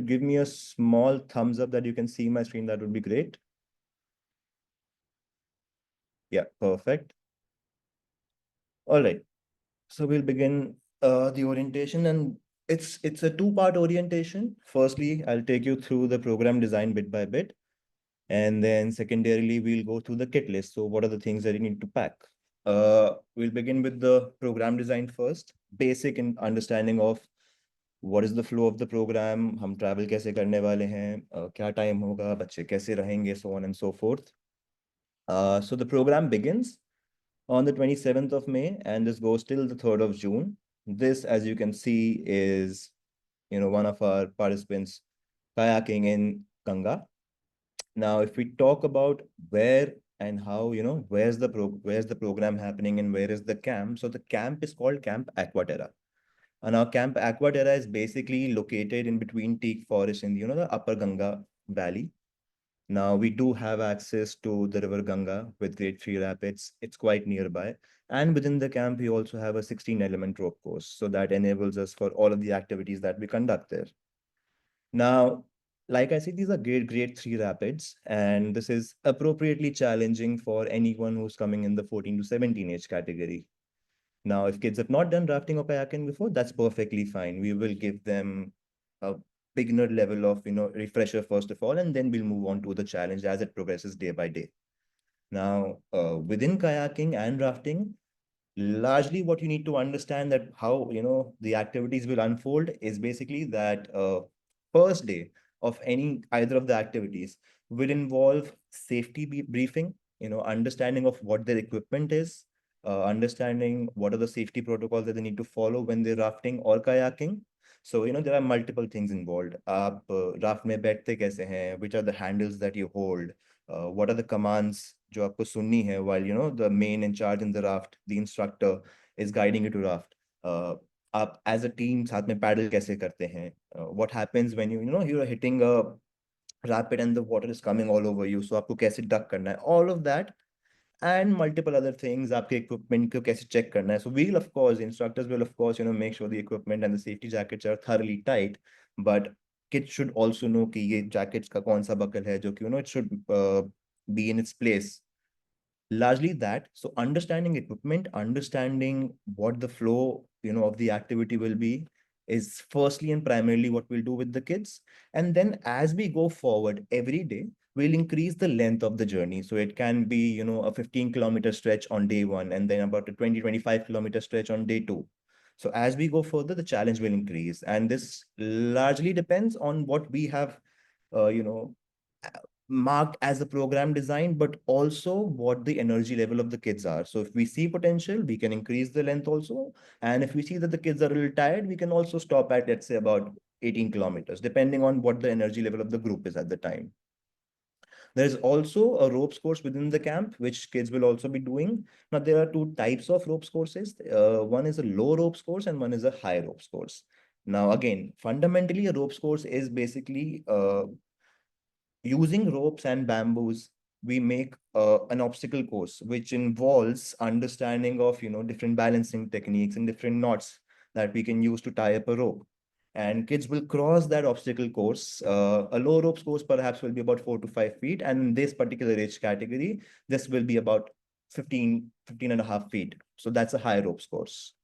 give me a small thumbs up that you can see my screen, that would be great. Yeah, perfect. All right. So we'll begin the orientation, and it's a two-part orientation. Firstly, I'll take you through the program design bit by bit, and then secondarily, we'll go through the kit list. So what are the things that you need to pack? We'll begin with the program design first, basic in understanding of what is the flow of the program, हम travel कैसे करने वाले हैं, क्या time होगा, बच्चे कैसे रहेंगे, so on and so forth. So the program begins on the 27th of May, and this goes till the 3rd of June. This, as you can see, is one of our participants kayaking in Ganga. Now, if we talk about where and how, where's the program happening and where is the camp? So the camp is called Camp Aquaterra. And our Camp Aquaterra is basically located in between teak forest in the upper Ganga valley. Now we do have access to the river Ganga with Great Free Rapids. It's quite nearby. And within the camp, we also have a 16-element rope course. So that enables us for all of the activities that we conduct there. Now, like I said, these are great three rapids, and this is appropriately challenging for anyone who's coming in the 14 to 17 age category. Now, if kids have not done rafting or kayaking before, that's perfectly fine. We will give them a beginner level of, refresher first of all, and then we'll move on to the challenge as it progresses day by day. Now, within kayaking and rafting, largely what you need to understand that how, the activities will unfold is basically that first day of either of the activities will involve safety briefing, understanding of what their equipment is, understanding what are the safety protocols that they need to follow when they're rafting or kayaking. So, there are multiple things involved. आप raft में बैठते कैसे हैं? Which are the handles that you hold? What are the commands जो आपको सुननी है while, the main in charge in the raft, the instructor is guiding you to raft. आप as a team साथ में paddle कैसे करते हैं? What happens when you're hitting a rapid and the water is coming all over you? So आपको कैसे duck करना है? All of that and multiple other things, आपके equipment को कैसे check करना है. So we'll of course, instructors will of course, make sure the equipment and the safety jackets are thoroughly tight, but kids should also know कि ये jackets का कौन सा buckle है जो कि it should be in its place. Largely that. So understanding equipment, understanding what the flow, of the activity will be is firstly and primarily what we'll do with the kids. And then as we go forward every day, we'll increase the length of the journey. So it can be, a 15-kilometer stretch on day one, and then about a 25-kilometer stretch on day two. So as we go further, the challenge will increase. And this largely depends on what we have, marked as a program design, but also what the energy level of the kids are. So if we see potential, we can increase the length also. And if we see that the kids are a little tired, we can also stop at, let's say, about 18 kilometers, depending on what the energy level of the group is at the time. There's also a ropes course within the camp, which kids will also be doing. Now, there are two types of ropes courses. One is a low ropes course and one is a high ropes course. Now, again, fundamentally, a ropes course is basically using ropes and bamboos. We make an obstacle course, which involves understanding of, different balancing techniques and different knots that we can use to tie up a rope. And kids will cross that obstacle course. A low ropes course perhaps will be about 4 to 5 feet. And in this particular age category, this will be about 15 and a half feet. So that's a high ropes course.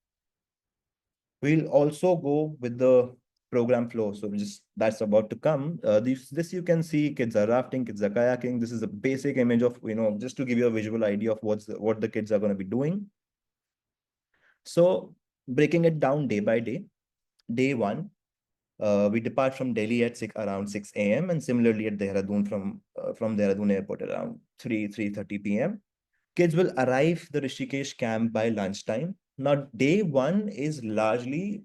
We'll also go with the program flow. So that's about to come. This you can see, kids are rafting, kids are kayaking. This is a basic image of, just to give you a visual idea of what the kids are going to be doing. So breaking it down day by day. Day one, we depart from Delhi at around 6 a.m. and similarly at Dehradun from Dehradun airport around 3:30 p.m. Kids will arrive the Rishikesh camp by lunchtime. Now, day one is largely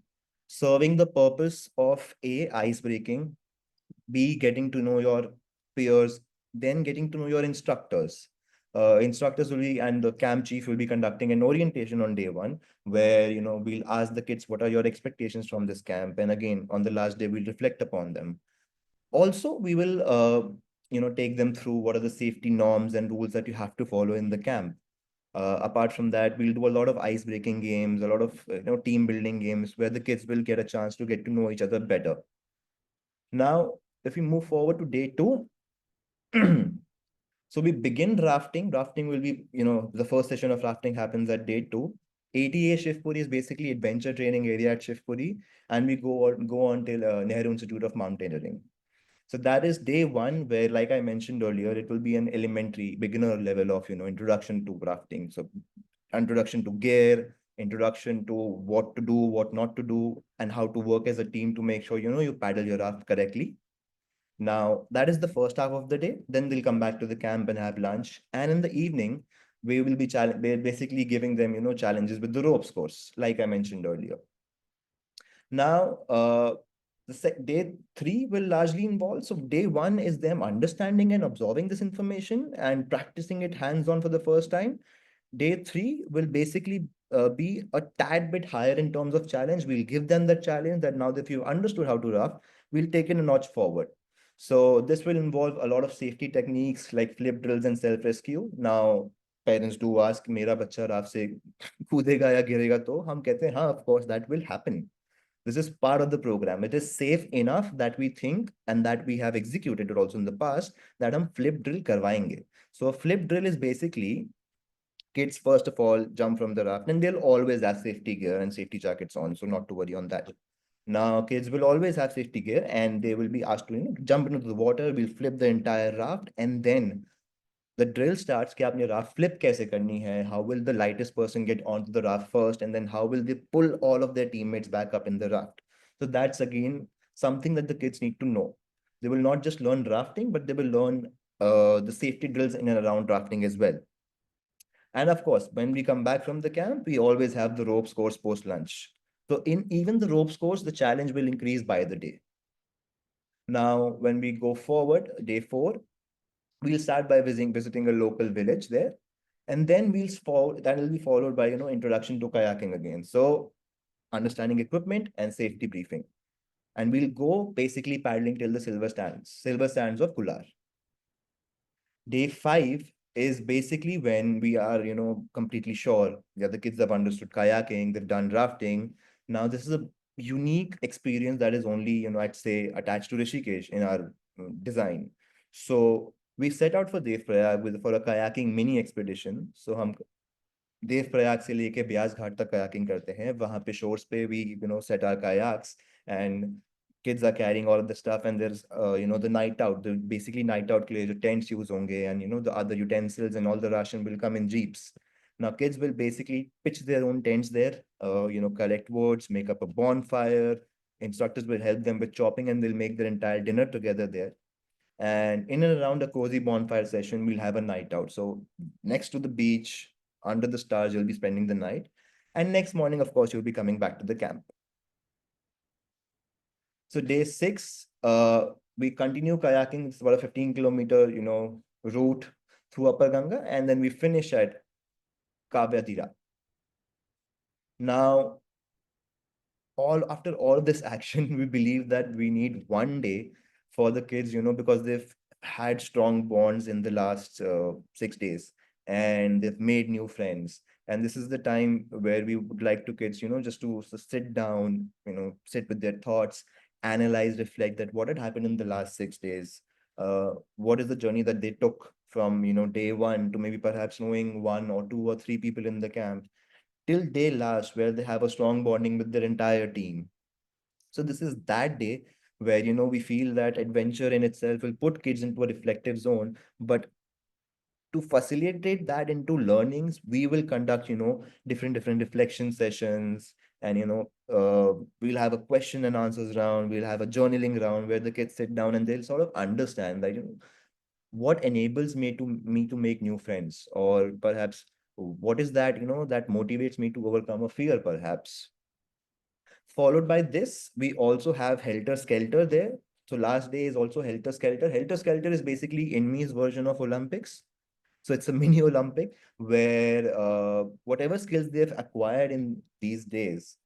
serving the purpose of A, ice breaking, B, getting to know your peers, then getting to know your instructors. Instructors will be, and the camp chief will be conducting an orientation on day one, where, we'll ask the kids, what are your expectations from this camp? And again, on the last day, we'll reflect upon them. Also, we will, take them through what are the safety norms and rules that you have to follow in the camp. Apart from that, we'll do a lot of ice breaking games, a lot of team building games where the kids will get a chance to get to know each other better. Now, if we move forward to day two, so we begin rafting. Rafting will be, the first session of rafting happens at day two. ATA Shivpuri is basically adventure training area at Shivpuri, and we go on till Nehru Institute of Mountaineering. So that is day one, where, like I mentioned earlier, it will be an elementary beginner level of, introduction to rafting. So introduction to gear, introduction to what to do, what not to do, and how to work as a team to make sure, you paddle your raft correctly. Now, that is the first half of the day. Then they'll come back to the camp and have lunch. And in the evening, we will be basically giving them, challenges with the ropes course, like I mentioned earlier. Now, day three will largely involve. So, day one is them understanding and absorbing this information and practicing it hands on for the first time. Day three will basically be a tad bit higher in terms of challenge. We'll give them the challenge that now that if you've understood how to raft, we'll take it a notch forward. So this will involve a lot of safety techniques like flip drills and self-rescue. Now, parents do ask, मेरा बच्चा raft से कूदेगा या गिरेगा तो हम कहते हैं हाँ, of course, that will happen. This is part of the program. It is safe enough that we think and that we have executed it also in the past that हम flip drill करवाएंगे. So a flip drill is basically kids first of all jump from the raft, and they'll always have safety gear and safety jackets on, so not to worry on that. Now kids will always have safety gear and they will be asked to jump into the water. We'll flip the entire raft, and then the drill starts कि आपने raft flip कैसे करनी है, how will the lightest person get onto the raft first, and then how will they pull all of their teammates back up in the raft. So that's again something that the kids need to know. They will not just learn rafting, but they will learn the safety drills in and around rafting as well. And of course, when we come back from the camp, we always have the ropes course post lunch. So in even the ropes course, the challenge will increase by the day. Now, when we go forward, day four, we'll start by visiting a local village there, and then that will be followed by introduction to kayaking again. So understanding equipment and safety briefing, and we'll go basically paddling till the silver sands of Kular. Day five is basically when we are, completely sure that the kids have understood kayaking, they've done rafting. Now, this is a unique experience that is only, I'd say, attached to Rishikesh in our design. So we set out for Dev Prayag for a kayaking mini expedition. So हम देव प्रयाग से लेके ब्यास घाट तक kayaking करते हैं. वहां पे shores पे we set our kayaks, and kids are carrying all of the stuff, and there's the night out, the basically night out के लिए जो tents use होंगे, and the other utensils and all the ration will come in jeeps. Now kids will basically pitch their own tents there, collect woods, make up a bonfire. Instructors will help them with chopping, and they'll make their entire dinner together there. And in and around a cozy bonfire session, we'll have a night out. So next to the beach, under the stars, you'll be spending the night. And next morning, of course, you'll be coming back to the camp. So day six, we continue kayaking. It's about a 15-kilometer, route through Upper Ganga, and then we finish at Kavya Tira. Now, after all this action, we believe that we need one day for the kids, because they've had strong bonds in the last 6 days, and they've made new friends. And this is the time where we would like to kids, just to sit down, sit with their thoughts, analyze, reflect that what had happened in the last 6 days. What is the journey that they took from, day one to maybe perhaps knowing one or two or three people in the camp till day last, where they have a strong bonding with their entire team. So this is that day where we feel that adventure in itself will put kids into a reflective zone. But to facilitate that into learnings, we will conduct different reflection sessions, and we'll have a question and answers round, we'll have a journaling round where the kids sit down and they'll sort of understand that what enables me to make new friends, or perhaps what is that that motivates me to overcome a fear, perhaps. Followed by this, we also have Helter Skelter there. So last day is also Helter Skelter. Helter Skelter is basically Inme's version of Olympics. So it's a mini Olympic where whatever skills they've acquired in these days,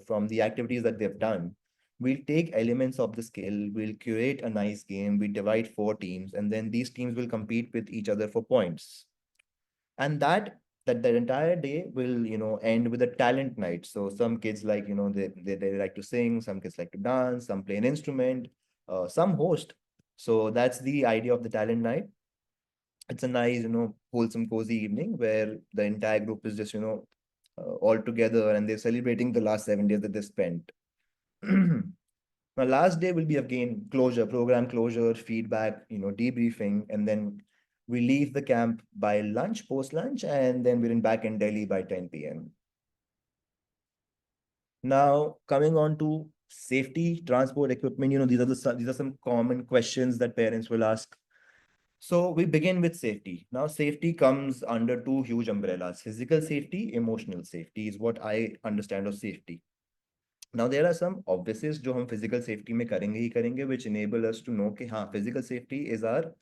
from the activities that they've done, we'll take elements of the skill, we'll curate a nice game, we divide 4 teams, and then these teams will compete with each other for points. And that entire day will end with a talent night. So some kids like they like to sing, some kids like to dance, some play an instrument, some host. So that's the idea of the talent night. It's a nice, wholesome, cozy evening where the entire group is just, all together and they're celebrating the last 7 days that they spent. Now, last day will be again closure, program closure, feedback, debriefing, and then we leave the camp by lunch, post lunch, and then we're back in Delhi by 10 p.m. Now, coming on to safety, transport equipment, these are some common questions that parents will ask. So we begin with safety. Now, safety comes under two huge umbrellas: physical safety, emotional safety is what I understand of safety. Now, there are some obvious जो हम physical safety में करेंगे ही करेंगे, which enable us to know कि हाँ, physical safety is our,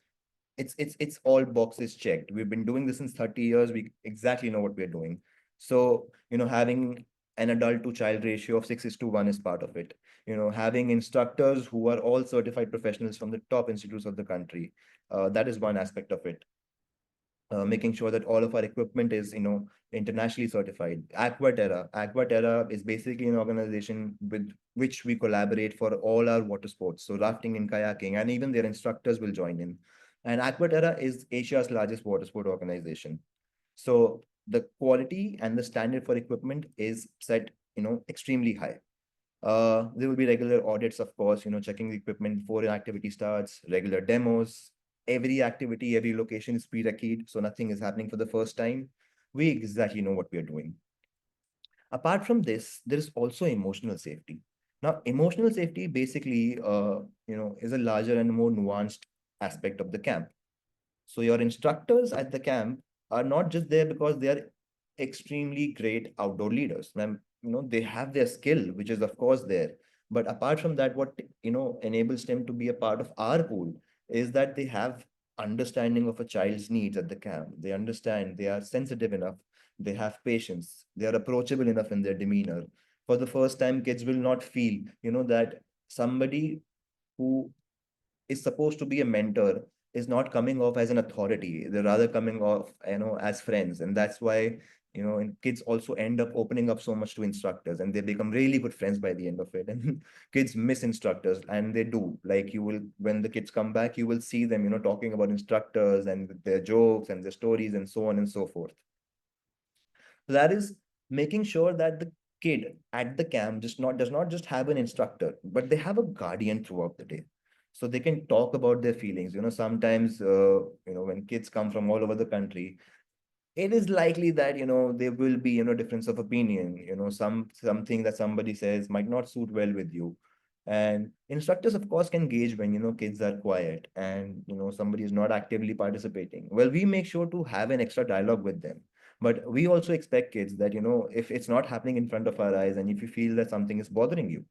it's all boxes checked. We've been doing this since 30 years. We exactly know what we're doing. So, having an adult to child ratio of 6:1 is part of it. Having instructors who are all certified professionals from the top institutes of the country. That is one aspect of it. Making sure that all of our equipment is, internationally certified. Aquaterra is basically an organization with which we collaborate for all our water sports. So rafting and kayaking, and even their instructors will join in. And Aquaterra is Asia's largest water sport organization. So the quality and the standard for equipment is set, extremely high. There will be regular audits, of course, checking the equipment before an activity starts, regular demos. Every activity, every location is pre-recorded, so nothing is happening for the first time. We exactly know what we are doing. Apart from this, there is also emotional safety. Now, emotional safety basically, is a larger and more nuanced aspect of the camp. So your instructors at the camp are not just there because they are extremely great outdoor leaders. They have their skill, which is of course there. But apart from that, what enables them to be a part of our pool is that they have understanding of a child's needs at the camp. They understand, they are sensitive enough, they have patience, they are approachable enough in their demeanor. For the first time, kids will not feel, that somebody who is supposed to be a mentor is not coming off as an authority. They're rather coming off, as friends. And that's why, and kids also end up opening up so much to instructors and they become really good friends by the end of it. And kids miss instructors and they do. Like you will, when the kids come back, you will see them, talking about instructors and their jokes and their stories and so on and so forth. So that is making sure that the kid at the camp does not just have an instructor, but they have a guardian throughout the day. So they can talk about their feelings. Sometimes when kids come from all over the country, it is likely that there will be difference of opinion. Something that somebody says might not suit well with you, and instructors of course can gauge when kids are quiet and somebody is not actively participating. Well, we make sure to have an extra dialogue with them, but we also expect kids that if it's not happening in front of our eyes and if you feel that something is bothering you,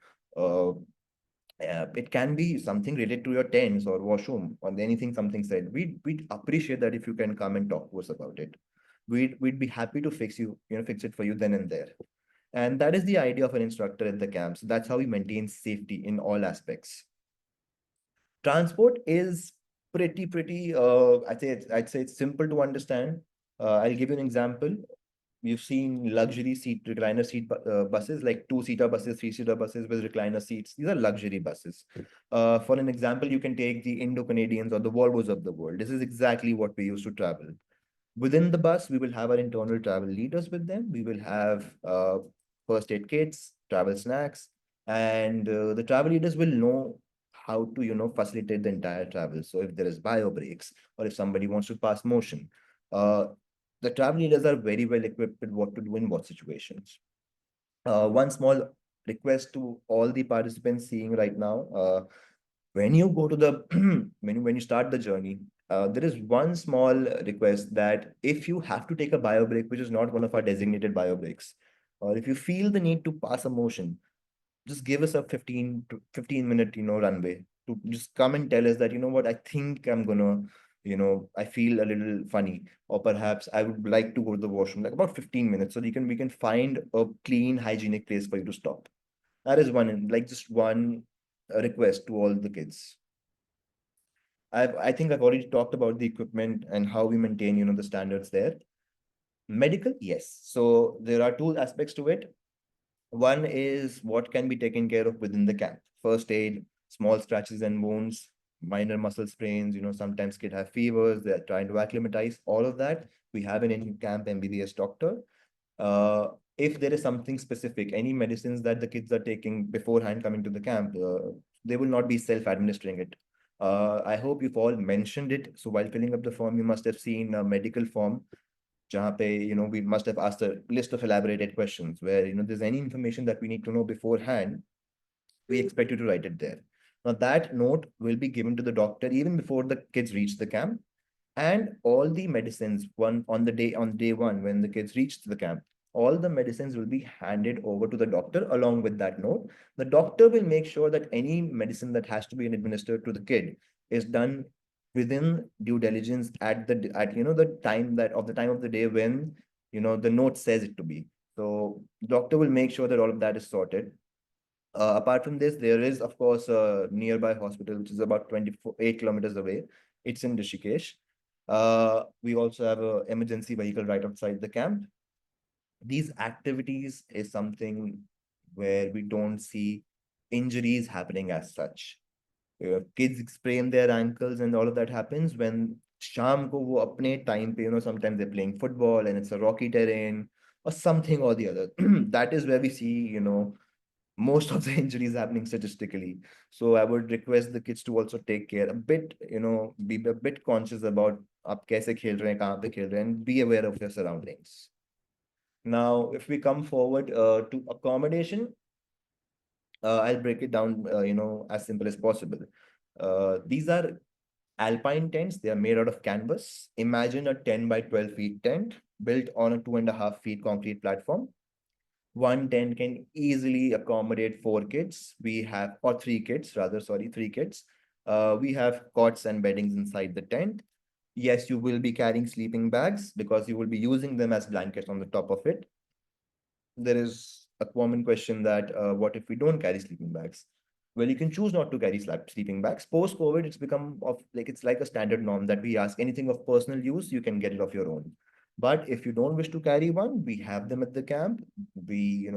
it can be something related to your tents or washroom or anything something said. We'd appreciate that if you can come and talk to us about it. We'd be happy to fix it for you then and there. And that is the idea of an instructor at the camp. So that's how we maintain safety in all aspects. Transport is pretty, I'd say it's simple to understand. I'll give you an example. You've seen luxury recliner seat buses, like two-seater buses, three-seater buses with recliner seats. These are luxury buses. For an example, you can take the Indo-Canadians or the Volvos of the world. This is exactly what we used to travel. Within the bus, we will have our internal travel leaders with them. We will have first aid kits, travel snacks, and the travel leaders will know how to, facilitate the entire travel. So if there is bio breaks or if somebody wants to pass motion, uh, the travel leaders are very well equipped with what to do in what situations. One small request to all the participants seeing right now, when you go to the when you start the journey, there is one small request that if you have to take a bio break, which is not one of our designated bio breaks, or if you feel the need to pass a motion, just give us a 15 minute runway to just come and tell us that what, I think I'm gonna, I feel a little funny, or perhaps I would like to go to the washroom, like about 15 minutes, so we can find a clean hygienic place for you to stop. That is one, like just one request to all the kids. I think I've already talked about the equipment and how we maintain, the standards there. Medical, yes. So there are two aspects to it. One is what can be taken care of within the camp. First aid, small scratches and wounds, minor muscle sprains, sometimes kids have fevers, they're trying to acclimatize, all of that. We have an in-camp MBBS doctor. Uh, if there is something specific, any medicines that the kids are taking beforehand coming to the camp, they will not be self-administering it. I hope you've all mentioned it. So while filling up the form, you must have seen a medical form, जहाँ पे, we must have asked a list of elaborated questions where, there's any information that we need to know beforehand, we expect you to write it there. Now that note will be given to the doctor even before the kids reach the camp, and all the medicines one on day one when the kids reach the camp, all the medicines will be handed over to the doctor along with that note. The doctor will make sure that any medicine that has to be administered to the kid is done within due diligence at the time of the day when the note says it to be. So doctor will make sure that all of that is sorted. Apart from this, there is, of course, a nearby hospital, which is about 28 kilometers away. It's in Rishikesh. We also have an emergency vehicle right outside the camp. These activities is something where we don't see injuries happening as such. Kids sprain their ankles and all of that happens when शाम को वो अपने time पे, sometimes they're playing football and it's a rocky terrain or something or the other. That is where we see, most of the injuries happening statistically. So I would request the kids to also take care a bit, be a bit conscious about आप कैसे खेल रहे हैं, कहाँ पे खेल रहे हैं, and be aware of your surroundings. Now, if we come forward to accommodation, I'll break it down, as simple as possible. These are alpine tents. They are made out of canvas. Imagine a 10 by 12 feet tent built on a 2.5 feet concrete platform. One tent can easily accommodate 4 kids. We have, or 3 kids, rather, sorry, 3 kids. We have cots and beddings inside the tent. Yes, you will be carrying sleeping bags because you will be using them as blankets on the top of it. There is a common question that what if we don't carry sleeping bags? Well, you can choose not to carry sleeping bags. Post COVID, it's become of like it's like a standard norm that we ask anything of personal use, you can get it of your own. But if you don't wish to carry one, we have them at the camp. We,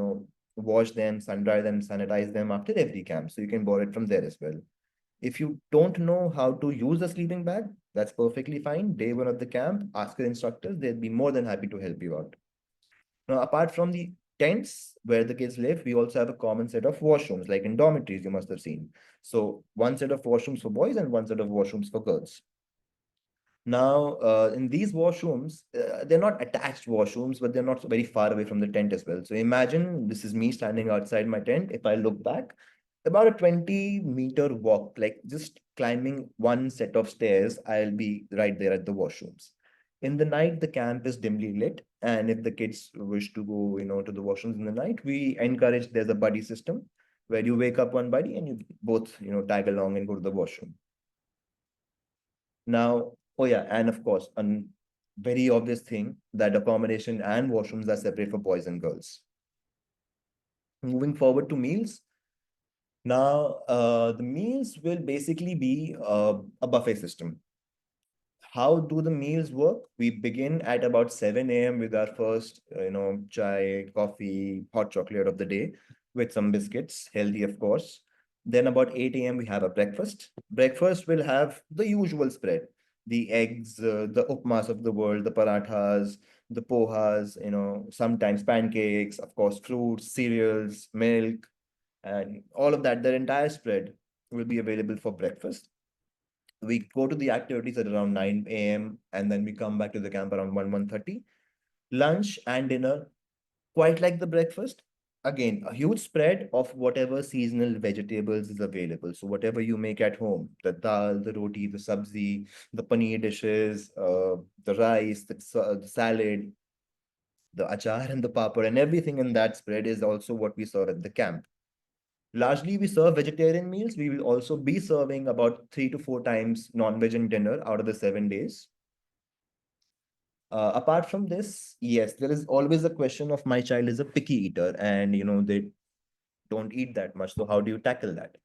wash them, sun dry them, sanitize them after every camp. So you can borrow it from there as well. If you don't know how to use a sleeping bag, that's perfectly fine. Day one of the camp, ask your instructors. They'll be more than happy to help you out. Now, apart from the tents where the kids live, we also have a common set of washrooms, like in dormitories, you must have seen. So one set of washrooms for boys and one set of washrooms for girls. Now, in these washrooms, they're not attached washrooms, but they're not very far away from the tent as well. So imagine this is me standing outside my tent. If I look back, about a 20-meter walk, like just climbing one set of stairs, I'll be right there at the washrooms. In the night, the camp is dimly lit. And if the kids wish to go, to the washrooms in the night, we encourage there's a buddy system where you wake up one buddy and you both, tag along and go to the washroom. Now, oh yeah, and of course, a very obvious thing that accommodation and washrooms are separate for boys and girls. Moving forward to meals. Now, the meals will basically be a buffet system. How do the meals work? We begin at about 7 a.m. with our first, chai, coffee, hot chocolate of the day with some biscuits, healthy, of course. Then about 8 a.m. we have a breakfast. Breakfast will have the usual spread, the eggs, the upmas of the world, the parathas, the pohas, sometimes pancakes, of course, fruits, cereals, milk, and all of that. The entire spread will be available for breakfast. We go to the activities at around 9 a.m. and then we come back to the camp around 1:30. Lunch and dinner, quite like the breakfast. Again, a huge spread of whatever seasonal vegetables is available. So whatever you make at home, the dal, the roti, the sabzi, the paneer dishes, the rice, the salad, the achar and the papad, and everything in that spread is also what we serve at the camp. Largely, we serve vegetarian meals. We will also be serving about 3 to 4 times non-veg in dinner out of the 7 days. Apart from this, yes, there is always a question of my child is a picky eater and they don't eat that much. So how do you tackle that?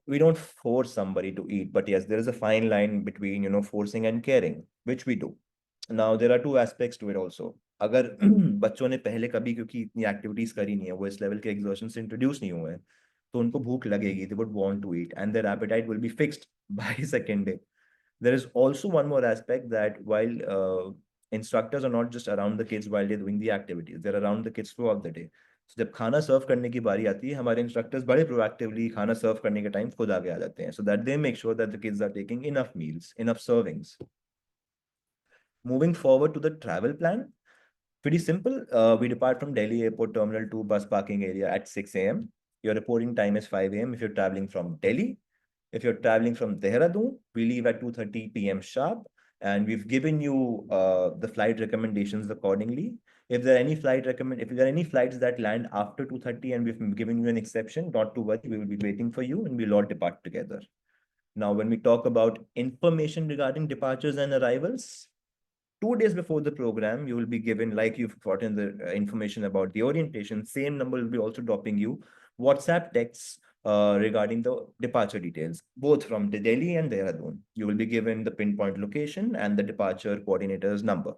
We don't force somebody to eat, but yes, there is a fine line between forcing and caring, which we do. Now there are two aspects to it also. अगर बच्चों ने पहले कभी क्योंकि इतनी activities करी नहीं है, वो इस लेवल के एग्जर्शन से इंट्रोड्यूस नहीं हुए हैं, तो उनको भूख लगेगी, they would want to eat, and their appetite will be fixed by second day. There is also one more aspect that while instructors are not just around the kids while they're doing the activities, they're around the kids throughout the day. So जब खाना सर्व करने की बारी आती है, हमारे instructors बड़े proactively खाना सर्व करने के टाइम खुद आगे आ जाते हैं, so that they make sure that the kids are taking enough meals, enough servings. Moving forward to the travel plan, pretty simple. We depart from Delhi Airport Terminal to bus parking area at 6 a.m. Your reporting time is 5 a.m. if you're traveling from Delhi. If you're traveling from Dehradun, we leave at 2:30 p.m. sharp, and we've given you the flight recommendations accordingly. If there are any if there are any flights that land after 2:30 and we've given you an exception, not to worry, we will be waiting for you and we'll all depart together. Now, when we talk about information regarding departures and arrivals, 2 days before the program, you will be given, like you've gotten the information about the orientation, same number will be also dropping you WhatsApp texts regarding the departure details, both from the Delhi and Dehradun. You will be given the pinpoint location and the departure coordinator's number.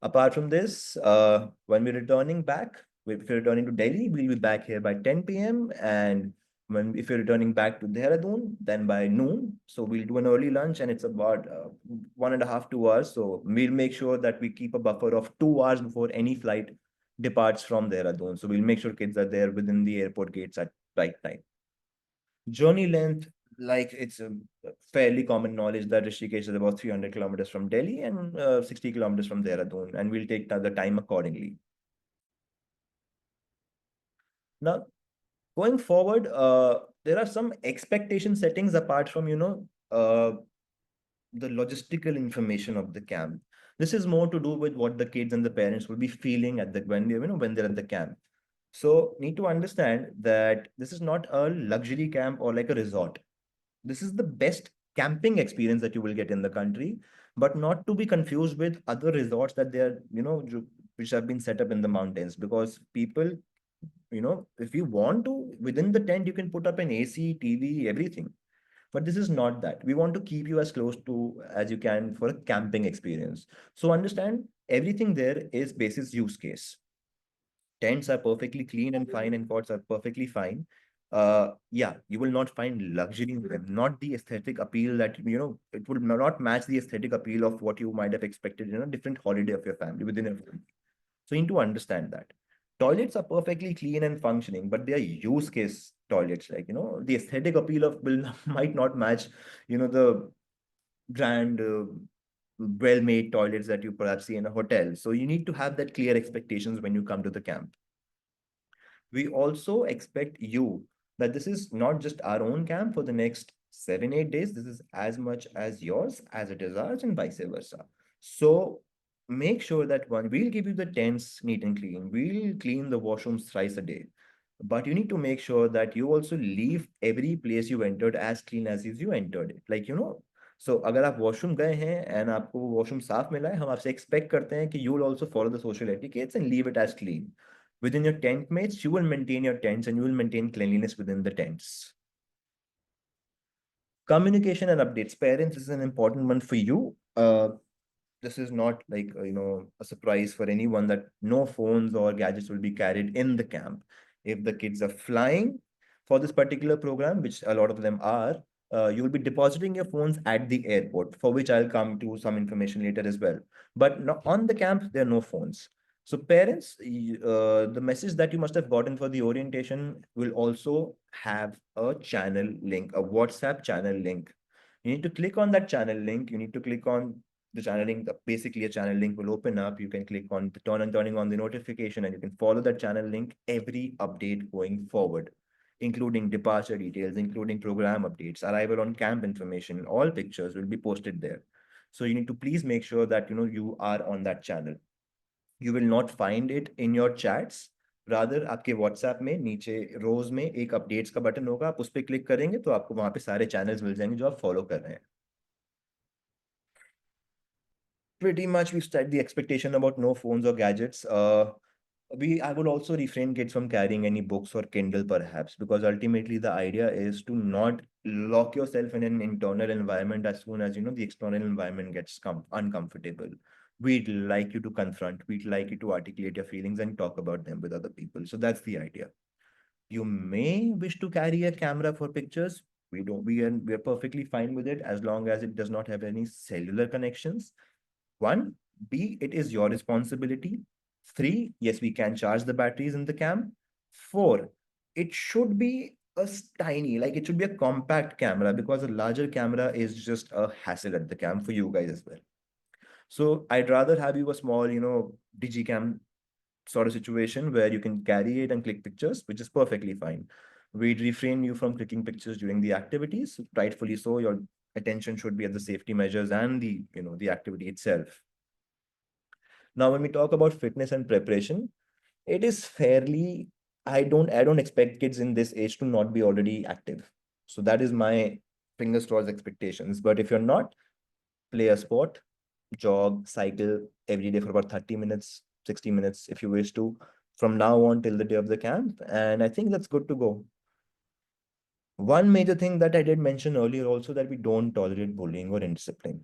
Apart from this, when we're returning back, if you're returning to Delhi, we'll be back here by 10 p.m. And if you're returning back to Dehradun, then by noon. So we'll do an early lunch and it's about 1.5, 2 hours. So we'll make sure that we keep a buffer of 2 hours before any flight departs from Dehradun. So we'll make sure kids are there within the airport gates at right time. Journey length, like it's a fairly common knowledge that Rishikesh is about 300 kilometers from Delhi and 60 kilometers from Dehradun, and we'll take the time accordingly. Now, going forward, there are some expectation settings apart from, the logistical information of the camp. This is more to do with what the kids and the parents will be feeling at the when they're at the camp. So need to understand that this is not a luxury camp or like a resort. This is the best camping experience that you will get in the country, but not to be confused with other resorts that they are, which have been set up in the mountains. Because people, if you want to, within the tent, you can put up an AC, TV, everything. But this is not that. We want to keep you as close to as you can for a camping experience. So understand everything there is basis use case. Tents are perfectly clean and fine, and cots are perfectly fine. Yeah, you will not find luxury in them, not the aesthetic appeal that, it will not match the aesthetic appeal of what you might have expected in a different holiday of your family within a family. So you need to understand that. Toilets are perfectly clean and functioning, but they are use case toilets. Like, the aesthetic appeal of will might not match, the grand, well-made toilets that you perhaps see in a hotel. So you need to have that clear expectations when you come to the camp. We also expect you that this is not just our own camp for the next 7, 8 days. This is as much as yours as it is ours, and vice versa. So make sure that one, we'll give you the tents neat and clean. We'll clean the washrooms thrice a day. But you need to make sure that you also leave every place you entered as clean as you entered it. Like, so अगर आप washroom गए हैं and आपको वो washroom साफ मिला है, हम आपसे एक्सपेक्ट करते हैं कि you will also follow the social etiquettes and leave it as clean. Within your tent mates, you will maintain your tents and you will maintain cleanliness within the tents. Communication and updates. Parents, this is an important one for you. This is not like, a surprise for anyone that no phones or gadgets will be carried in the camp. If the kids are flying for this particular program, which a lot of them are, you will be depositing your phones at the airport, for which I'll come to some information later as well. But on the camp, there are no phones. So parents, the message that you must have gotten for the orientation will also have a channel link, a WhatsApp channel link. You need to click on that channel link. You need to click on the channel link. Basically, a channel link will open up. You can click on the turning on the notification, and you can follow that channel link every update going forward, including departure details, including program updates, arrival on camp information. All pictures will be posted there. So you need to please make sure that you are on that channel. You will not find it in your chats. Rather, आपके WhatsApp में नीचे रोज में एक updates का button होगा, आप उस पर क्लिक करेंगे तो आपको वहां पे सारे चैनल्स मिल जाएंगे जो आप फॉलो कर रहे हैं. Pretty much we've set the expectation about no phones or gadgets. I would also refrain kids from carrying any books or Kindle perhaps, because ultimately the idea is to not lock yourself in an internal environment as soon as the external environment gets uncomfortable. We'd like you to confront, we'd like you to articulate your feelings and talk about them with other people. So that's the idea. You may wish to carry a camera for pictures. We don't, we are perfectly fine with it as long as it does not have any cellular connections. One, B, it is your responsibility. Three, yes, we can charge the batteries in the cam. Four, it should be tiny, like it should be a compact camera, because a larger camera is just a hassle at the cam for you guys as well. So I'd rather have you a small, digicam sort of situation where you can carry it and click pictures, which is perfectly fine. We'd refrain you from clicking pictures during the activities. Rightfully so, your attention should be at the safety measures and the activity itself. Now, when we talk about fitness and preparation, it is fairly, I don't expect kids in this age to not be already active. So that is my fingers crossed expectations. But if you're not, play a sport, jog, cycle every day for about 30 minutes, 60 minutes if you wish to, from now on till the day of the camp. And I think that's good to go. One major thing that I did mention earlier also, that we don't tolerate bullying or indiscipline.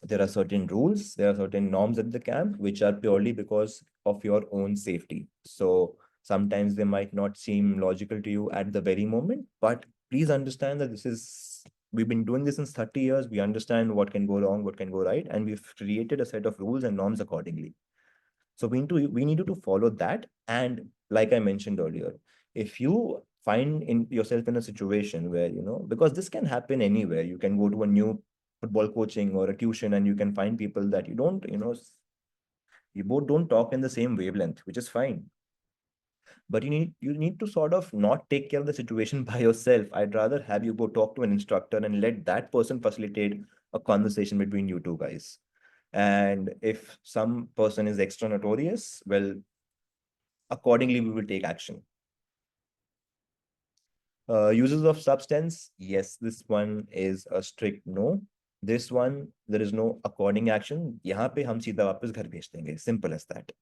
There are certain rules, there are certain norms at the camp, which are purely because of your own safety. So sometimes they might not seem logical to you at the very moment, but please understand that we've been doing this since 30 years. We understand what can go wrong, what can go right, and we've created a set of rules and norms accordingly. So we need to follow that. And like I mentioned earlier, if you find in yourself in a situation where, because this can happen anywhere, you can go to a new football coaching or a tuition and you can find people that you both don't talk in the same wavelength, which is fine. But you need to sort of not take care of the situation by yourself. I'd rather have you go talk to an instructor and let that person facilitate a conversation between you two guys. And if some person is extra notorious, well, accordingly we will take action. Uses of substance, yes, this one is a strict no. This one, there is no according action. यहाँ पे हम सीधा वापस घर भेज देंगे. Simple as that.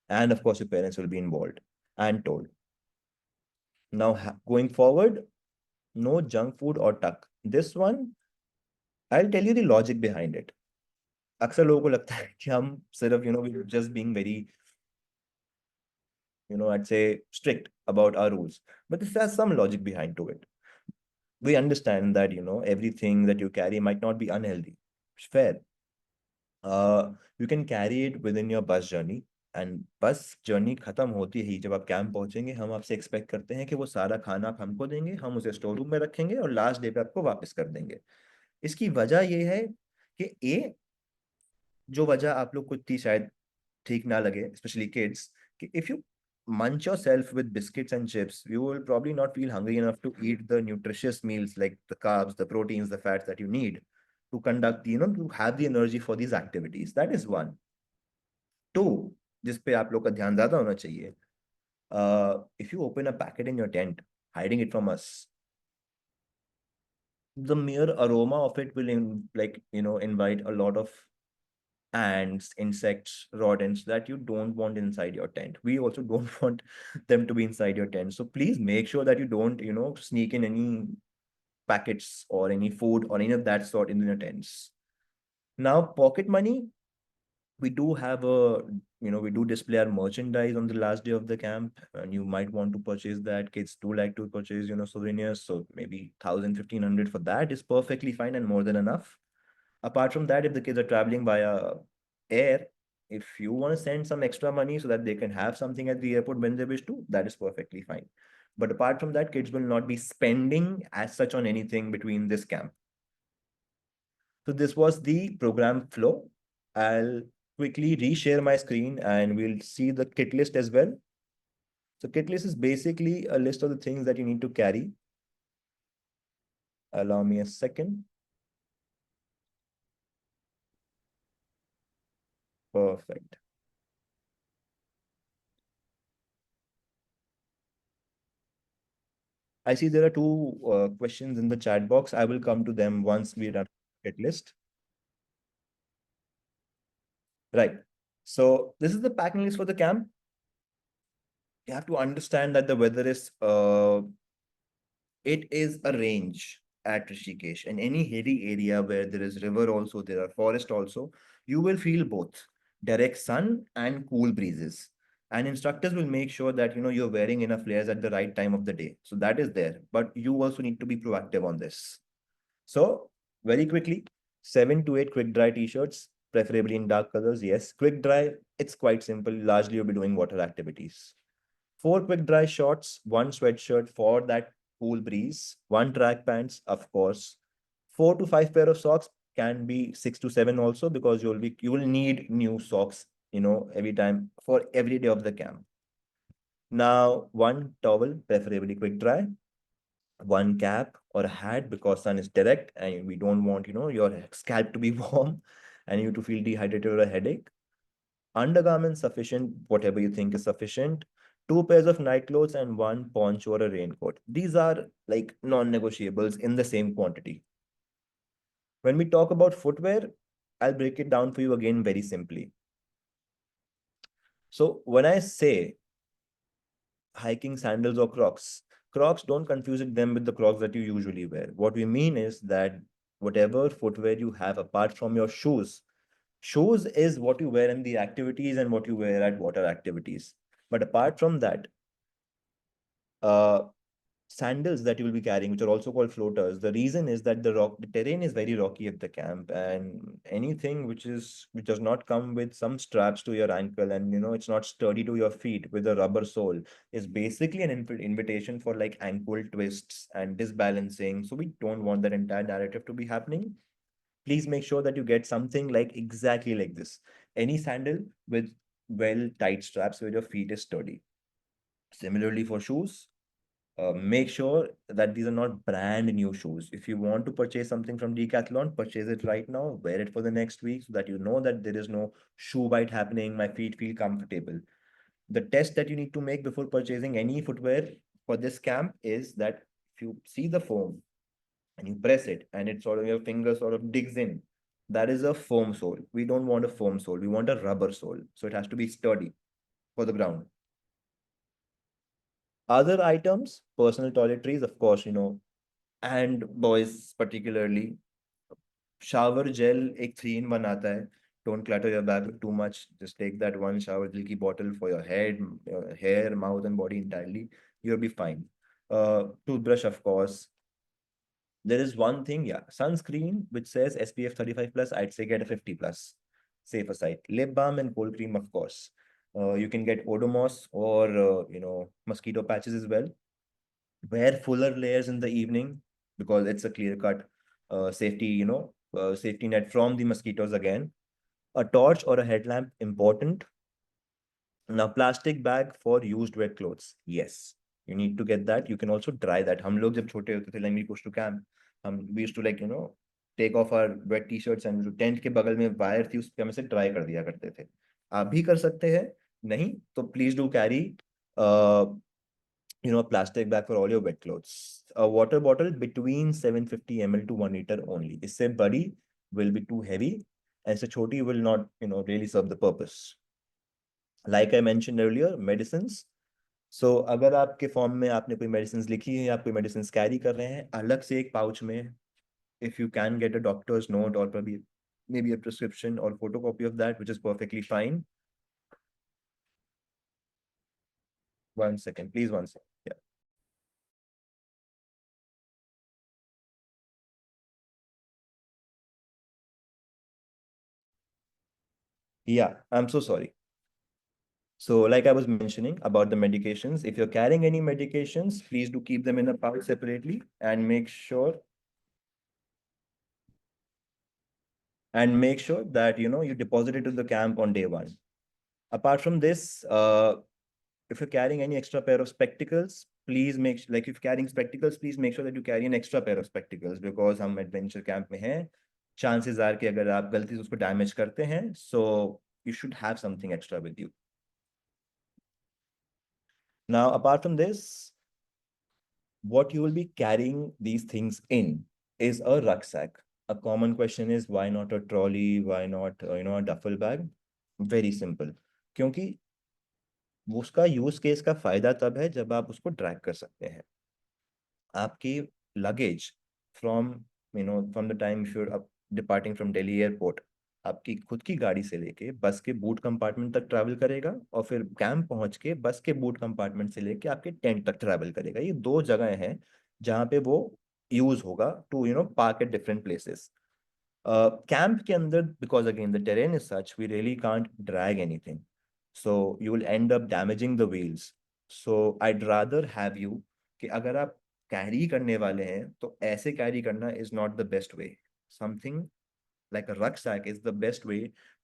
And of course, your parents will be involved and told. Now, going forward, no junk food or tuck. This one, I'll tell you the logic behind it. अक्सर लोगों को लगता है कि हम सिर्फ, we're just being very, I'd say strict about our rules. But this has some logic behind to it. We understand that everything that you carry might not be unhealthy. It's fair. You can carry it within your bus journey, and bus journey खत्म होती ही जब आप camp पहुंचेंगे, हम आपसे expect करते हैं कि वो सारा खाना आप हमको देंगे, हम उसे स्टोर रूम में रखेंगे और लास्ट डे पे आपको वापस कर देंगे. इसकी वजह ये है कि जो वजह आप लोग को इतनी शायद ठीक ना लगे, especially kids, कि if you munch yourself with biscuits and chips, you will probably not feel hungry enough to eat the nutritious meals like the carbs, the proteins, the fats that you need to conduct, to have the energy for these activities. That is one. Two, जिस पे आप लोग का ध्यान ज्यादा होना चाहिए. If you open a packet in your tent, hiding it from us, the mere aroma of it will invite a lot of ants, insects, rodents that you don't want inside your tent. We also don't want them to be inside your tent. So please make sure that you don't, sneak in any packets or any food or any of that sort in your tents. Now, pocket money, we do have we do display our merchandise on the last day of the camp, and you might want to purchase that. Kids do like to purchase, souvenirs. So maybe 1,000, 1,500 for that is perfectly fine and more than enough. Apart from that, if the kids are traveling via air, if you want to send some extra money so that they can have something at the airport when they wish to, that is perfectly fine. But apart from that, kids will not be spending as such on anything between this camp. So this was the program flow. I'll quickly reshare my screen and we'll see the kit list as well. So kit list is basically a list of the things that you need to carry. Allow me a second. Perfect. I see there are two questions in the chat box. I will come to them once we run kit list. Right. So this is the packing list for the camp. You have to understand that the weather it is a range at Rishikesh, and any hilly area where there is river also, there are forest also, you will feel both direct sun and cool breezes. And instructors will make sure that you're wearing enough layers at the right time of the day. So that is there, but you also need to be proactive on this. So very quickly, 7 to 8 quick dry t-shirts, preferably in dark colors. Yes, quick dry, it's quite simple. Largely you'll be doing water activities. 4 quick dry shorts, one sweatshirt for that cool breeze, one track pants, of course. 4 to 5 pair of socks, can be 6 to 7 also, because you will need new socks, every time for every day of the camp. Now, one towel, preferably quick dry, one cap or a hat, because sun is direct and we don't want, your scalp to be warm and you to feel dehydrated or a headache. Undergarments sufficient, whatever you think is sufficient. 2 pairs of night clothes and one poncho or a raincoat. These are like non-negotiables in the same quantity. When we talk about footwear, I'll break it down for you again very simply. So when I say hiking sandals or Crocs, Crocs, don't confuse them with the Crocs that you usually wear. What we mean is that whatever footwear you have apart from your shoes, shoes is what you wear in the activities and what you wear at water activities. But apart from that, uh, sandals that you will be carrying, which are also called floaters. The reason is that the terrain is very rocky at the camp, and anything which does not come with some straps to your ankle, and it's not sturdy to your feet with a rubber sole, is basically an invitation for like ankle twists and disbalancing. So we don't want that entire narrative to be happening. Please make sure that you get something like exactly like this. Any sandal with well tight straps where your feet is sturdy. Similarly for shoes, make sure that these are not brand new shoes. If you want to purchase something from Decathlon, purchase it right now, wear it for the next week so that you know that there is no shoe bite happening, my feet feel comfortable. The test that you need to make before purchasing any footwear for this camp is that if you see the foam and you press it and it sort of, your finger sort of digs in, that is a foam sole. We don't want a foam sole, we want a rubber sole. So it has to be sturdy for the ground. Other items, personal toiletries, of course, and boys particularly, shower gel एक 3 in 1 आता है. Don't clutter your bag with too much. Just take that one shower gel की bottle for your head, your hair, mouth, and body entirely. You'll be fine. Toothbrush, of course. There is one thing, yeah, sunscreen which says SPF 35 plus. I'd say get a 50 plus. Safer side. Lip balm and cold cream, of course. You can get Odomos or mosquito patches as well. Wear fuller layers in the evening because it's a clear cut safety, safety net from the mosquitoes again. A torch or a headlamp, important. Now, plastic bag for used wet clothes. Yes, you need to get that. You can also dry that. हम लोग जब छोटे होते थे, like we pushed to camp, we used to like, take off our wet t-shirts and जो tent के बगल में वायर थी उस पे हम इसे ड्राई कर दिया करते थे. आप भी कर सकते हैं. नहीं तो please do carry a plastic bag for all your wet clothes. A water bottle between 750 ml to 1 liter only. इससे बड़ी will be too heavy, and इससे छोटी will not, really serve the purpose. Like I mentioned earlier, medicines. So अगर आपके form में आपने कोई medicines लिखी है या आप कोई medicines carry कर रहे हैं, अलग से एक pouch में, if you can get a doctor's note or maybe a prescription or photocopy of that, which is perfectly fine. 1 second, please, 1 second. Yeah. Yeah, I'm so sorry. So like I was mentioning about the medications, if you're carrying any medications, please do keep them in a pouch separately and make sure that you deposit it to the camp on day 1. Apart from this, if you're carrying any extra pair of spectacles, please like if you're carrying spectacles, please make sure that you carry an extra pair of spectacles, because हम adventure camp में हैं. Chances are कि अगर आप गलती से उसको damage करते हैं, so you should have something extra with you. Now, apart from this, what you will be carrying these things in is a rucksack. A common question is, why not a trolley? Why not, a duffel bag? Very simple. क्योंकि उसका use case का फायदा तब है जब आप उसको drag कर सकते हैं. आपकी luggage from from the time if you're departing from Delhi airport, आपकी खुद की गाड़ी से लेके बस के बूट कंपार्टमेंट तक ट्रैवल करेगा, और फिर कैंप पहुंच के बस के बूट कंपार्टमेंट से लेके आपके टेंट तक ट्रैवल करेगा। ये दो जगह हैं जहाँ पे वो यूज होगा to park at different places. Camp के अंदर, because again the terrain is such, we really can't drag anything, so you will end up damaging the wheels. So I'd rather have you कि अगर आप carry करने वाले हैं तो ऐसे कैरी करना is not the best way. Something like a rucksack is the best way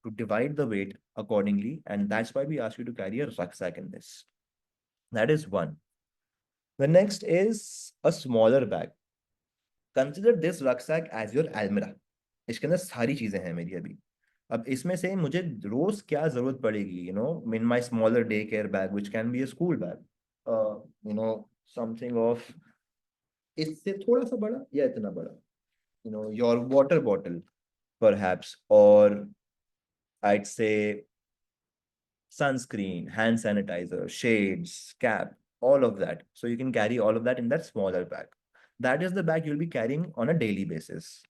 to divide the weight accordingly, and that's why we ask you to carry a rucksack in this. That is one. The next is a smaller bag. Consider this rucksack as your almirah. इसके अंदर सारी चीजें हैं मेरी अभी। अब इसमें से मुझे रोज क्या जरूरत पड़ेगी, in my smaller day care bag which can be a school bag, something of इससे थोड़ा सा बड़ा या इतना बड़ा, your water bottle perhaps, or I'd say sunscreen, hand sanitizer, shades, cap, all of that. So you can carry all of that in that smaller bag. That is the bag you'll be carrying on a daily basis.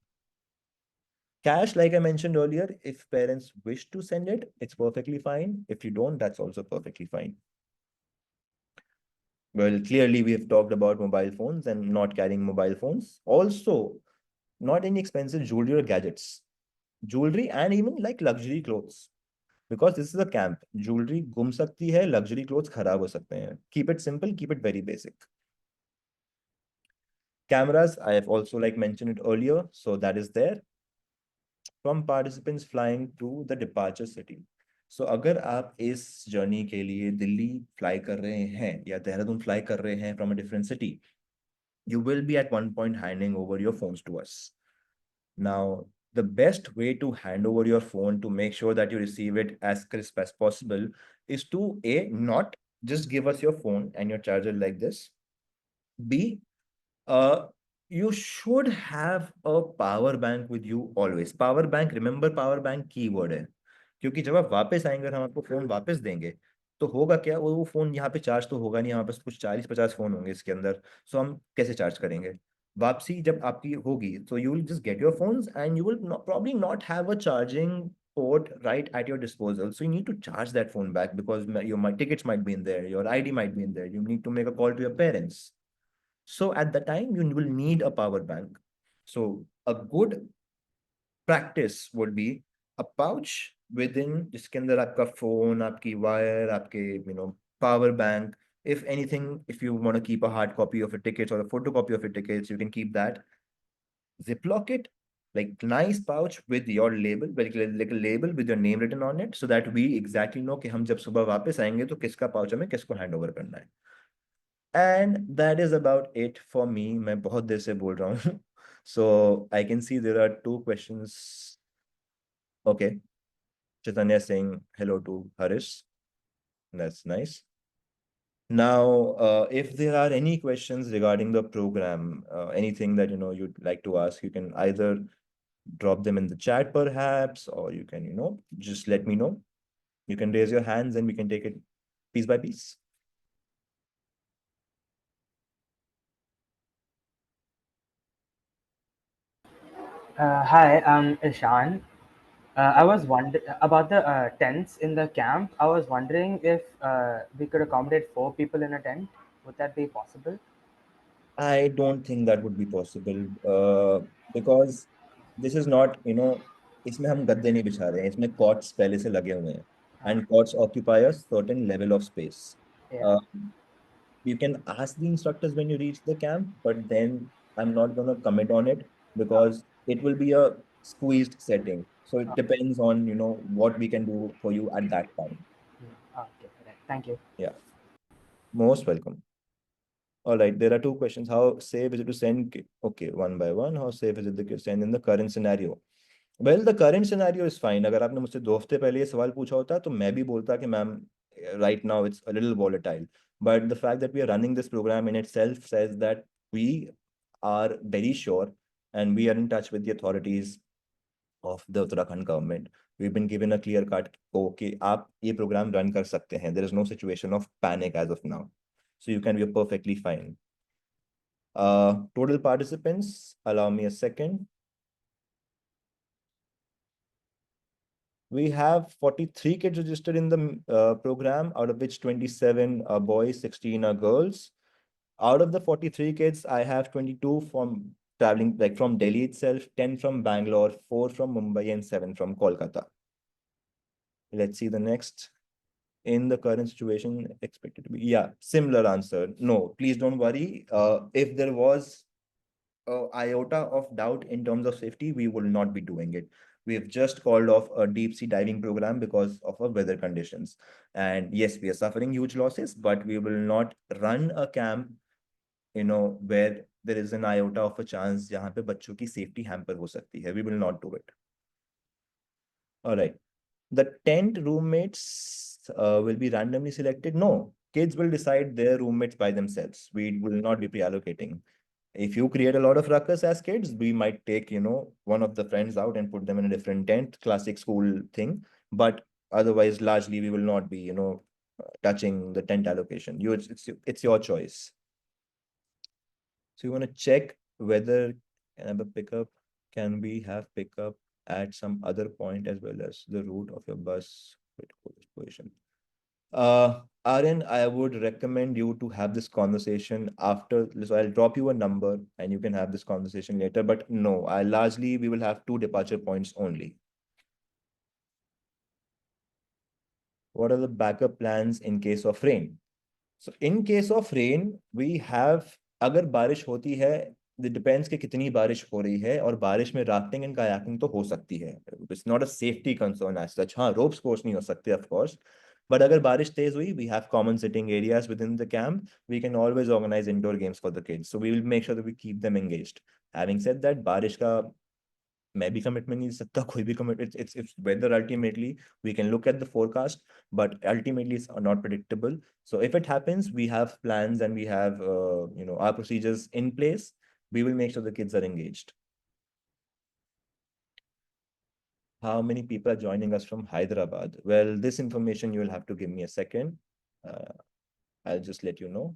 Cash, like I mentioned earlier, if parents wish to send it, it's perfectly fine. If you don't, that's also perfectly fine. Well, clearly we have talked about mobile phones and not carrying mobile phones. Also, not any expensive jewelry or gadgets. Jewelry and even like luxury clothes. Because this is a camp. Jewelry gum sakti hai, luxury clothes kharab ho sakte hain. Keep it simple, keep it very basic. Cameras, I have also like mentioned it earlier, so that is there. From participants flying to the departure city. So अगर आप इस journey के लिए Delhi fly कर रहे हैं या Dehradun fly कर रहे हैं from a different city, you will be at one point handing over your phones to us. Now, the best way to hand over your phone to make sure that you receive it as crisp as possible is to A, not just give us your phone and your charger like this. B, uh, you should have a power bank with you always. Power bank, remember power bank keyword है, क्योंकि जब आप वापस आएंगे और हम आपको phone वापस देंगे तो होगा क्या, वो फोन यहाँ पे चार्ज तो होगा नहीं, यहाँ पे कुछ 40-50 फोन होंगे इसके अंदर, सो हम कैसे चार्ज करेंगे? वापसी जब आपकी होगी तो you will just get your phones and you will probably not have a charging port right at your disposal, so you need to charge that phone back because your tickets might be in there, your ID might be in there, you need to make a call to your parents. So at the time, you will need a power bank. So a good practice would be a pouch within जिसके अंदर आपका phone, आपकी wire, आपके power bank. If anything, if you want to keep a hard copy of your tickets or a photocopy of your tickets, you can keep that. Ziplock it, like nice pouch with your label, like a label with your name written on it, so that we exactly know कि हम जब सुबह वापस आएंगे तो किसका pouch हमें किसको hand over करना है. And that is about it for me. मैं बहुत देर से बोल रहा हूँ. So I can see there are two questions. Okay. Chaitanya saying hello to Harish. That's nice. Now, if there are any questions regarding the program, anything that you'd like to ask, you can either drop them in the chat perhaps, or you can just let me know. You can raise your hands and we can take it piece by piece. Hi, I'm Ishan. I was wondering about the tents in the camp. I was wondering if we could accommodate 4 people in a tent. Would that be possible? I don't think that would be possible, because this is not, इसमें हम गद्दे नहीं बिछा रहे हैं, इसमें cots पहले से लगे हुए हैं, Uh, and cots occupy a certain level of space. yeah. Uh, you can ask the instructors when you reach the camp, but then I'm not going to commit on it Uh, because it will be a squeezed setting. So it uh, depends on, what we can do for you at that time. okay. Right. Thank you. Yeah, most welcome. All right, there are two questions. How safe is it to send? Okay, one by one. How safe is it to send in the current scenario? Well, the current scenario is fine. अगर आपने मुझसे 2 हफ्ते पहले ये सवाल पूछा होता तो मैं भी बोलता कि ma'am, right now it's a little volatile. But the fact that we are running this program in itself says that we are very sure and we are in touch with the authorities of the Uttarakhand government. We've been given a clear cut, okay, आप ये program run कर सकते हैं. There is no situation of panic as of now. So you can be perfectly fine. Total participants, allow me a second. We have 43 kids registered in the program, out of which 27 are boys, 16 are girls. Out of the 43 kids, I have 22 from traveling, like from Delhi itself, 10 from Bangalore, 4 from Mumbai, and 7 from Kolkata. Let's see the next. In the current situation, expected to be, yeah, similar answer. No, please don't worry. If there was iota of doubt in terms of safety, we will not be doing it. We have just called off a deep sea diving program because of our weather conditions. And yes, we are suffering huge losses, but we will not run a camp, where there is an iota of a chance जहाँ पे बच्चों की safety hamper हो सकती है. We will not do it. All right. The tent roommates will be randomly selected. No, kids will decide their roommates by themselves. We will not be pre-allocating. If you create a lot of ruckus as kids, we might take, one of the friends out and put them in a different tent, classic school thing. But otherwise, largely, we will not be, touching the tent allocation. It's your choice. So you want to check whether can I have a pickup, can we have pickup at some other point as well as the route of your bus position. Aryan, I would recommend you to have this conversation after. So I'll drop you a number and you can have this conversation later. But no, I largely we will have two departure points only. What are the backup plans in case of rain? So in case of rain, we have, अगर बारिश होती है, it depends कि कितनी बारिश हो रही है, और बारिश में राफ्टिंग एंड kayaking तो हो सकती है. It's not a safety concern as such. हाँ, ropes course नहीं हो सकते of course. But अगर बारिश तेज हुई, we have common sitting areas within the camp. We can always organize indoor games for the kids. So we will make sure that we keep them engaged. Having said that, बारिश का मैं भी commitment नहीं सकता, कोई भी commit, it's weather ultimately. We can look at the forecast, but ultimately it's not predictable. So if it happens, we have plans and we have our procedures in place. We will make sure the kids are engaged. How many people are joining us from Hyderabad? Well, this information you will have to give me a second. uh, I'll just let you know.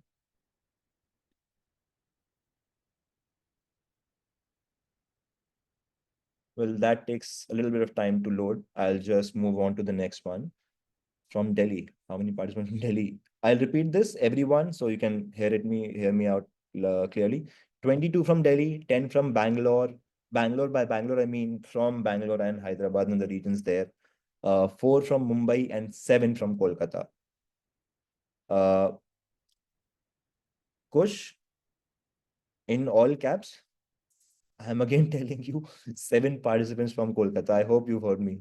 Well, that takes a little bit of time to load. I'll just move on to the next one. From Delhi. How many participants from Delhi? I'll repeat this, everyone, so you can hear me out clearly. 22 from Delhi, 10 from Bangalore. Bangalore, by Bangalore, I mean from Bangalore and Hyderabad and the regions there. 4 from Mumbai and 7 from Kolkata. Uh, Kush, in all caps, I'm again telling you 7 participants from Kolkata. I hope you've heard me.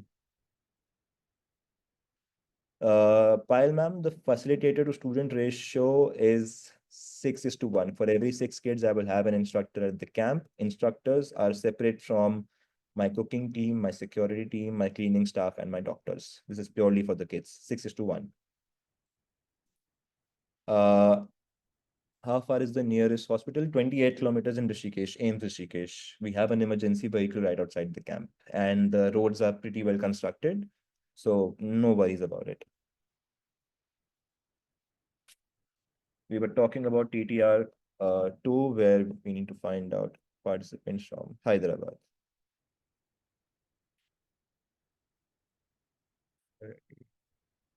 Payal ma'am, the facilitator to student ratio is 6:1. For every 6 kids, I will have an instructor at the camp. Instructors are separate from my cooking team, my security team, my cleaning staff, and my doctors. This is purely for the kids, 6:1. Uh, how far is the nearest hospital? 28 kilometers in Rishikesh, AIMS Rishikesh. We have an emergency vehicle right outside the camp, and the roads are pretty well constructed. So no worries about it. We were talking about TTR2, where we need to find out participants from Hyderabad.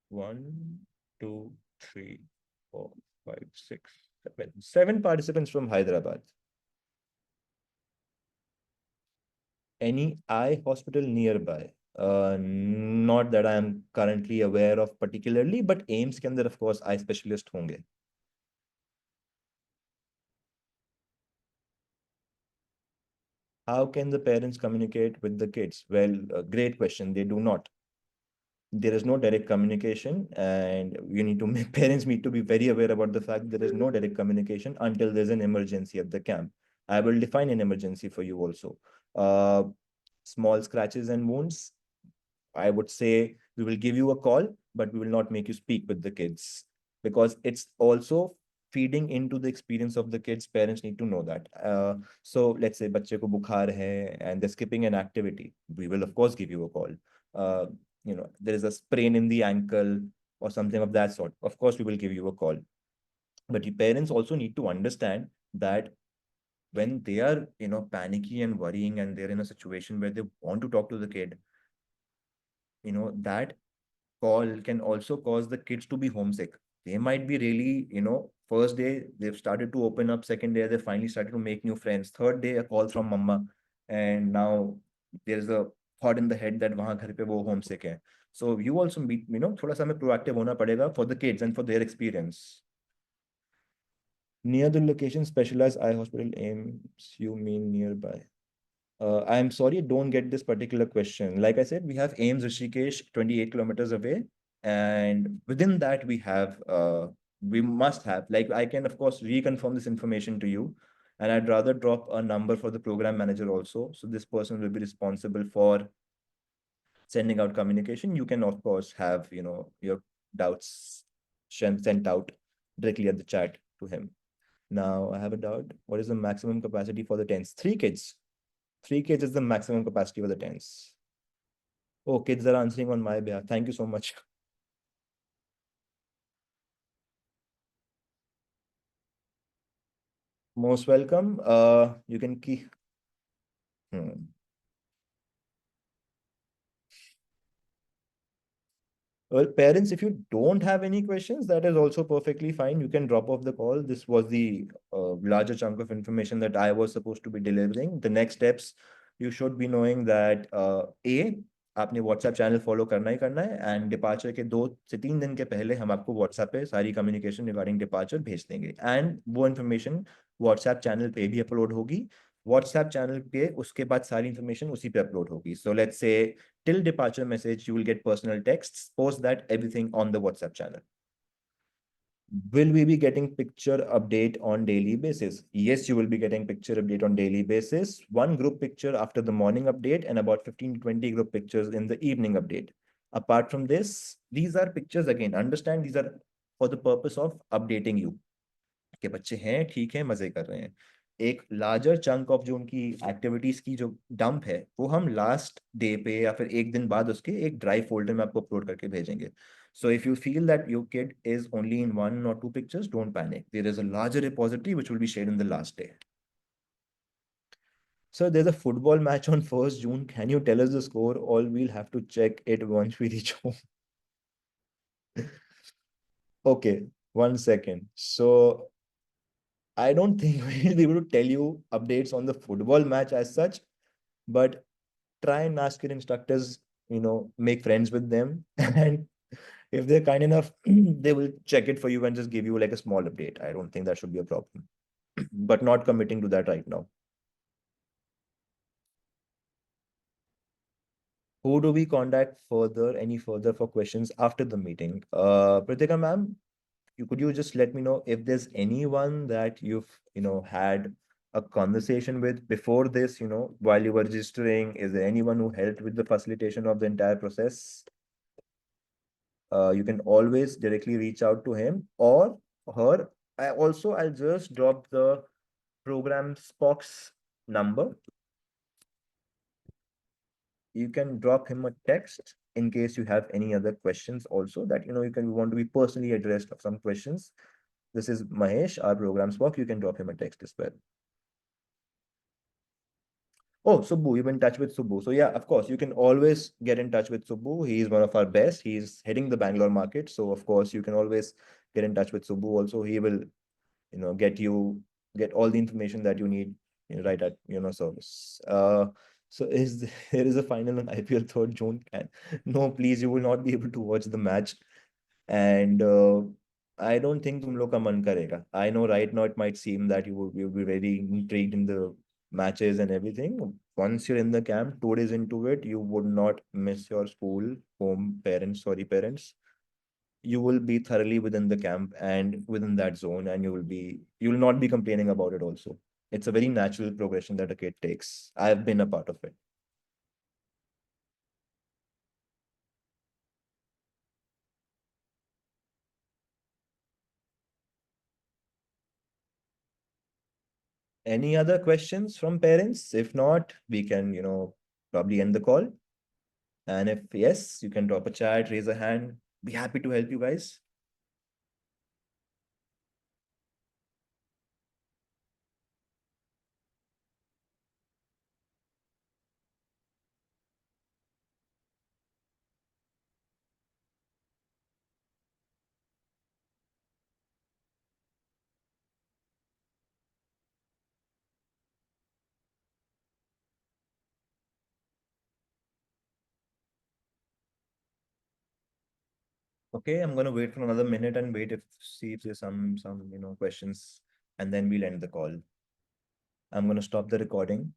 One, two, three, four, five, six, seven. 7 participants from Hyderabad. Any eye hospital nearby? Not that I am currently aware of particularly, but AIMS के अंदर of course eye specialist होंगे. How can the parents communicate with the kids? Well, great question. They do not. There is no direct communication, and you need to make parents need to be very aware about the fact there is no direct communication until there's an emergency at the camp. I will define an emergency for you also. uh, Small scratches and wounds, I would say we will give you a call, but we will not make you speak with the kids, because it's also feeding into the experience of the kids. Parents need to know that. So let's say बच्चे को बुखार है and they're skipping an activity, we will of course give you a call. Uh, there is a sprain in the ankle or something of that sort. Of course, we will give you a call. But your parents also need to understand that when they are, panicky and worrying, and they're in a situation where they want to talk to the kid, that call can also cause the kids to be homesick. They might be really, first day they've started to open up, second day they finally started to make new friends, third day a call from mama, and now there's a thought in the head that वहाँ घर पे वो homesick है. So you also be, थोड़ा सा हमें proactive होना पड़ेगा for the kids and for their experience. Near the location, specialized eye hospital aims, you mean nearby? I'm sorry, don't get this particular question. Like I said, we have Ames Rishikesh 28 kilometers away. And within that, we must have, like, I can, of course, reconfirm this information to you. And I'd rather drop a number for the program manager also. So this person will be responsible for sending out communication. You can, of course, have, your doubts sent out directly at the chat to him. Now, I have a doubt. What is the maximum capacity for the tents? 3 kids. 3 kids is the maximum capacity for the tents. Oh, kids are answering on my behalf. Thank you so much. Most welcome. You can keep. Hmm. Well, parents, if you don't have any questions, that is also perfectly fine. You can drop off the call. This was the larger chunk of information that I was supposed to be delivering. The next steps, you should be knowing that A, आपने WhatsApp channel follow करना ही करना है, and departure के 2 से 3 दिन के पहले हम आपको WhatsApp पे सारी कम्युनिकेशन रिगार्डिंग डिपार्चर भेज देंगे, एंड वो इन्फॉर्मेशन WhatsApp चैनल पे भी अपलोड होगी. WhatsApp चैनल पे उसके बाद सारी इन्फॉर्मेशन उसी पे अपलोड होगी. So let's say till departure message, you will get personal texts. Post that everything on the WhatsApp channel. Will we be getting picture update on daily basis? Yes, you will be getting picture update on daily basis. One group picture after the morning update and about 15 to 20 group pictures in the evening update. Apart from this, these are pictures again. Understand these are for the purpose of updating you. कि बच्चे हैं ठीक है मजे कर रहे हैं. एक लार्जर चंक ऑफ जो उनकी एक्टिविटीज की जो डंप है वो हम लास्ट डे पे या फिर एक दिन बाद उसके एक ड्राइव फोल्डर में आपको अपलोड करके भेजेंगे. So if you feel that your kid is only in 1 or 2 pictures, don't panic. There is a larger repository which will be shared in the last day. So there's a football match on 1st June. Can you tell us the score? Or we'll have to check it once we reach home. Okay, 1 second. So I don't think we'll be able to tell you updates on the football match as such, but try and ask your instructors, make friends with them. And if they're kind enough, they will check it for you and just give you like a small update. I don't think that should be a problem, but not committing to that right now. Who do we contact any further for questions after the meeting? Pritika ma'am, could you just let me know if there's anyone that you've had a conversation with before this, while you were registering? Is there anyone who helped with the facilitation of the entire process? You can always directly reach out to him or her. I'll just drop the program Spock's number. You can drop him a text in case you have any other questions also that you want to be personally addressed of some questions. This is Mahesh, our program Spock. You can drop him a text as well. Oh, Subbu, you've been in touch with Subbu. So yeah, of course, you can always get in touch with Subbu. He's one of our best. He's heading the Bangalore market. So of course, you can always get in touch with Subbu also. He will, get all the information that you need, right at service. So there is a final on IPL 3rd June? And no, please, you will not be able to watch the match. And I don't think तुम लोग का मन करेगा. I know right now it might seem that you will be very intrigued in the matches and everything. Once you're in the camp, 2 days into it, you would not miss your school, home, parents, sorry, parents. You will be thoroughly within the camp and within that zone, and you will not be complaining about it also. It's a very natural progression that a kid takes. I've been a part of it. Any other questions from parents? If not, we can, probably end the call. And if yes, you can drop a chat, raise a hand. Be happy to help you guys. Okay, I'm gonna wait for another minute and wait if see if there's some questions, and then we'll end the call. I'm gonna stop the recording.